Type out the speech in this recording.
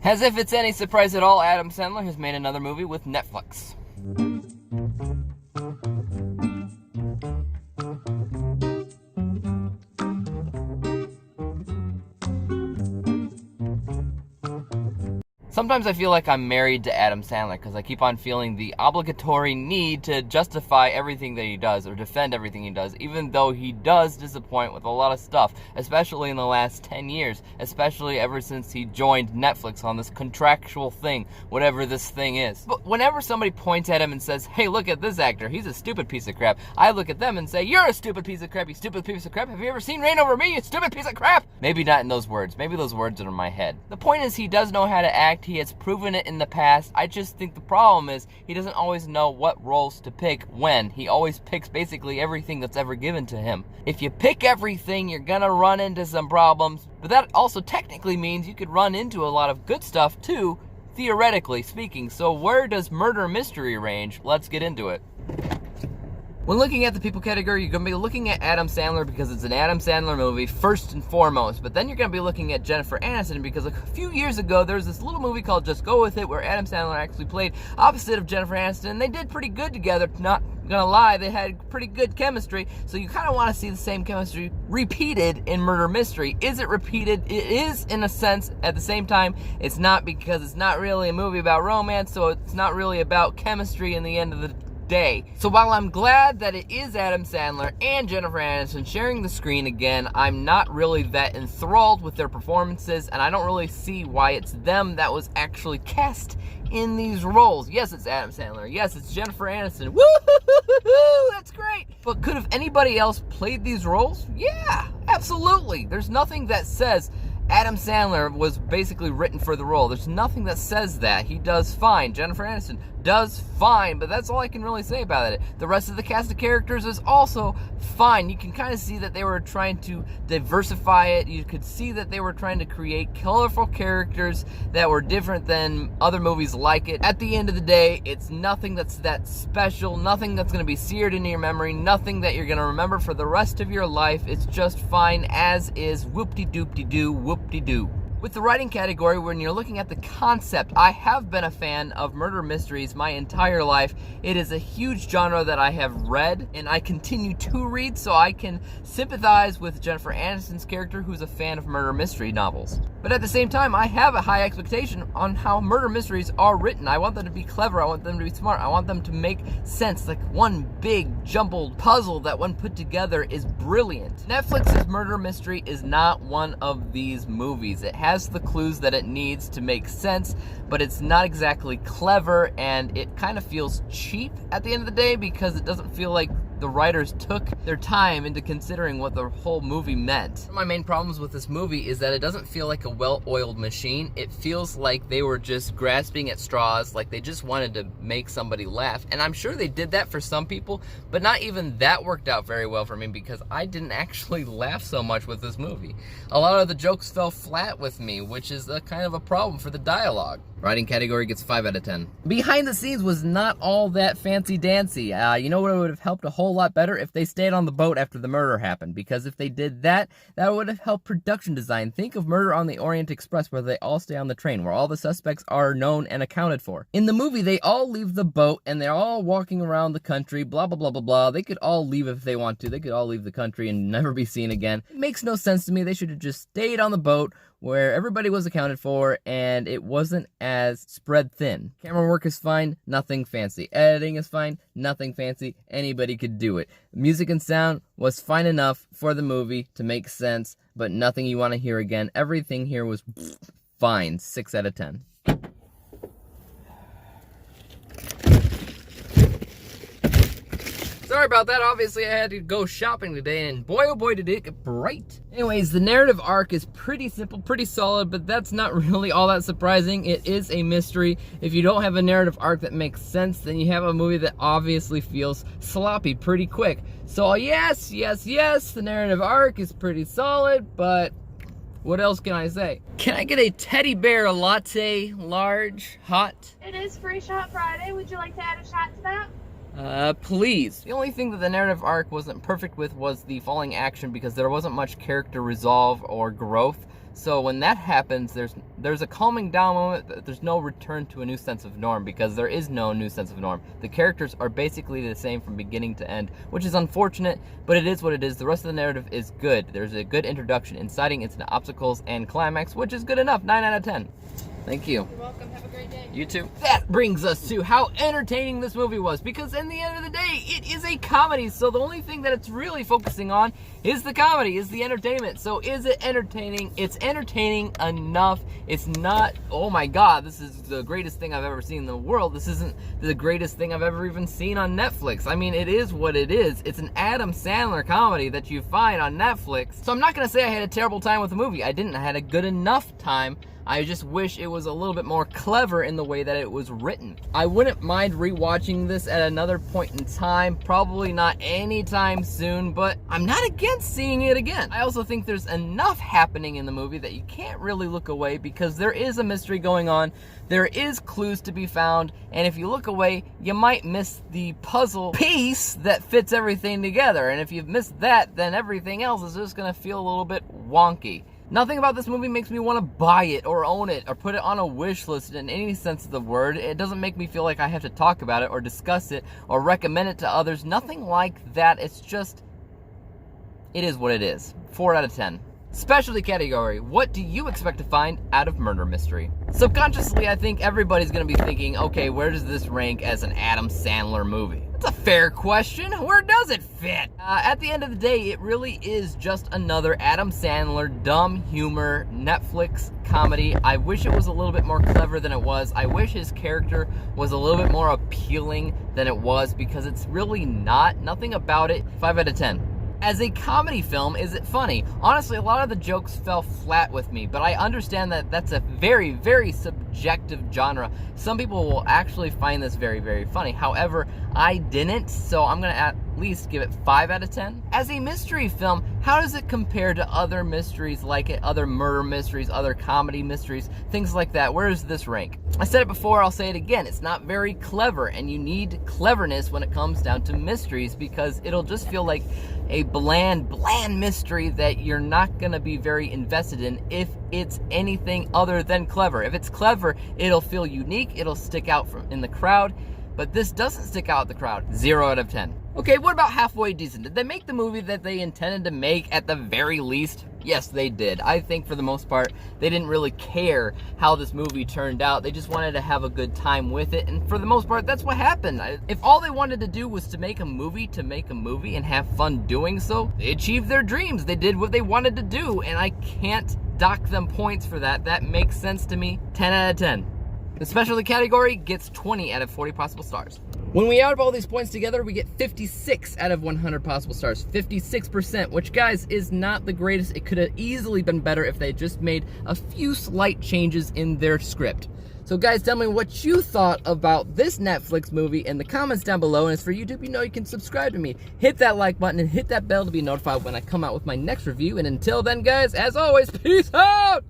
As if it's any surprise at all, Adam Sandler has made another movie with Netflix. Sometimes I feel like I'm married to Adam Sandler because I keep on feeling the obligatory need to justify everything that he does or defend everything he does, even though he does disappoint with a lot of stuff, especially in the last 10 years, especially ever since he joined Netflix on this contractual thing, whatever this thing is. But whenever somebody points at him and says, hey, look at this actor, he's a stupid piece of crap, I look at them and say, you're a stupid piece of crap, you stupid piece of crap. Have you ever seen Reign Over Me, you stupid piece of crap? Maybe not in those words. Maybe those words are in my head. The point is, he does know how to act. He has proven it in the past. I just think the problem is he doesn't always know what roles to pick when. He always picks basically everything that's ever given to him. If you pick everything, you're gonna run into some problems, but that also technically means you could run into a lot of good stuff too, theoretically speaking. So where does murder mystery range? Let's get into it. When looking at the people category, you're going to be looking at Adam Sandler because it's an Adam Sandler movie, first and foremost. But then you're going to be looking at Jennifer Aniston because a few years ago, there was this little movie called Just Go With It where Adam Sandler actually played opposite of Jennifer Aniston. And they did pretty good together, not gonna lie, they had pretty good chemistry. So you kind of want to see the same chemistry repeated in Murder Mystery. Is it repeated? It is, in a sense. At the same time, it's not, because it's not really a movie about romance, so it's not really about chemistry in the end of the day. So while I'm glad that it is Adam Sandler and Jennifer Aniston sharing the screen again, I'm not really that enthralled with their performances, and I don't really see why it's them that was actually cast in these roles. Yes, it's Adam Sandler. Yes, it's Jennifer Aniston. Woo-hoo-hoo-hoo-hoo! That's great. But could have anybody else played these roles? Yeah, absolutely. There's nothing that says Adam Sandler was basically written for the role. There's nothing that says that. He does fine. Jennifer Aniston does fine, but that's all I can really say about it. The rest of the cast of characters is also fine. You can kind of see that they were trying to diversify it. You could see that they were trying to create colorful characters that were different than other movies like it. At the end of the day, it's nothing that's that special, nothing that's going to be seared into your memory, nothing that you're going to remember for the rest of your life. It's just fine as is. Whoop-de-doop-de-doo, whoop-de-doo. With the writing category, when you're looking at the concept, I have been a fan of murder mysteries my entire life. It is a huge genre that I have read, and I continue to read, so I can sympathize with Jennifer Aniston's character, who's a fan of murder mystery novels. But at the same time, I have a high expectation on how murder mysteries are written. I want them to be clever, I want them to be smart, I want them to make sense, like one big jumbled puzzle that when put together is brilliant. Netflix's murder mystery is not one of these movies. It has the clues that it needs to make sense, but it's not exactly clever, and it kind of feels cheap at the end of the day because it doesn't feel like the writers took their time into considering what the whole movie meant. One of my main problems with this movie is that it doesn't feel like a well-oiled machine. It feels like they were just grasping at straws, like they just wanted to make somebody laugh. And I'm sure they did that for some people, but not even that worked out very well for me because I didn't actually laugh so much with this movie. A lot of the jokes fell flat with me, which is a kind of a problem for the dialogue. Writing category gets 5 out of 10. Behind the scenes was not all that fancy-dancy. You know what would have helped a whole lot better? If they stayed on the boat after the murder happened. Because if they did that, that would have helped production design. Think of Murder on the Orient Express, where they all stay on the train, where all the suspects are known and accounted for. In the movie, they all leave the boat, and they're all walking around the country, blah, blah, blah, blah, blah. They could all leave if they want to. They could all leave the country and never be seen again. It makes no sense to me. They should have just stayed on the boat, where everybody was accounted for, and it wasn't as spread thin. Camera work is fine, nothing fancy. Editing is fine, nothing fancy. Anybody could do it. Music and sound was fine enough for the movie to make sense, but nothing you want to hear again. Everything here was fine. 6 out of 10. Sorry about that. Obviously, I had to go shopping today, and boy, oh boy, did it get bright. Anyways, the narrative arc is pretty simple, pretty solid, but that's not really all that surprising. It is a mystery. If you don't have a narrative arc that makes sense, then you have a movie that obviously feels sloppy pretty quick. So yes, the narrative arc is pretty solid, but what else can I say? Can I get a teddy bear latte, large, hot? It is Free Shot Friday. Would you like to add a shot to that? Please. The only thing that the narrative arc wasn't perfect with was the falling action, because there wasn't much character resolve or growth. So when that happens, there's a calming down moment. There's no return to a new sense of norm, because there is no new sense of norm. The characters are basically the same from beginning to end, which is unfortunate, but it is what it is. The rest of the narrative is good. There's a good introduction, inciting into obstacles and climax, which is good enough. 9 out of 10. Thank you. You're welcome. Have a great day. You too. That brings us to how entertaining this movie was, because in the end of the day, it is a comedy, so the only thing that it's really focusing on is the comedy, is the entertainment. So is it entertaining? It's entertaining enough. It's not, oh my god, this is the greatest thing I've ever seen in the world. This isn't the greatest thing I've ever even seen on Netflix. I mean, it is what it is. It's an Adam Sandler comedy that you find on Netflix. So I'm not gonna say I had a terrible time with the movie. I didn't. I had a good enough time. I just wish it was a little bit more clever in the way that it was written. I wouldn't mind rewatching this at another point in time, probably not anytime soon, but I'm not against seeing it again. I also think there's enough happening in the movie that you can't really look away, because there is a mystery going on, there is clues to be found, and if you look away, you might miss the puzzle piece that fits everything together, and if you've missed that, then everything else is just gonna feel a little bit wonky. Nothing about this movie makes me want to buy it or own it or put it on a wish list in any sense of the word. It doesn't make me feel like I have to talk about it or discuss it or recommend it to others. Nothing like that. It's just, it is what it is. 4 out of 10. Specialty category, what do you expect to find out of Murder Mystery? Subconsciously, I think everybody's going to be thinking, okay, where does this rank as an Adam Sandler movie? That's a fair question. Where does it fit? At the end of the day, it really is just another Adam Sandler dumb humor Netflix comedy. I wish it was a little bit more clever than it was. I wish his character was a little bit more appealing than it was, because it's really not. Nothing about it. 5 out of 10. As a comedy film, is it funny? Honestly, a lot of the jokes fell flat with me, but I understand that that's a very, very subjective genre. Some people will actually find this very, very funny. However, I didn't, so I'm gonna at least give it 5 out of 10. As a mystery film, how does it compare to other mysteries like it, other murder mysteries, other comedy mysteries, things like that? Where does this rank? I said it before, I'll say it again. It's not very clever, and you need cleverness when it comes down to mysteries, because it'll just feel like a bland mystery that you're not gonna be very invested in if it's anything other than clever. If it's clever, it'll feel unique, it'll stick out from in the crowd, but this doesn't stick out the crowd. 0 out of 10. Okay, what about halfway decent? Did they make the movie that they intended to make at the very least? Yes, they did. I think for the most part, they didn't really care how this movie turned out. They just wanted to have a good time with it, and for the most part, that's what happened. If all they wanted to do was to make a movie and have fun doing so, they achieved their dreams. They did what they wanted to do, and I can't dock them points for that. That makes sense to me. 10 out of 10. The specialty category gets 20 out of 40 possible stars. When we add up all these points together, we get 56 out of 100 possible stars. 56%, which, guys, is not the greatest. It could have easily been better if they just made a few slight changes in their script. So, guys, tell me what you thought about this Netflix movie in the comments down below. And as for YouTube, you know you can subscribe to me. Hit that like button and hit that bell to be notified when I come out with my next review. And until then, guys, as always, peace out!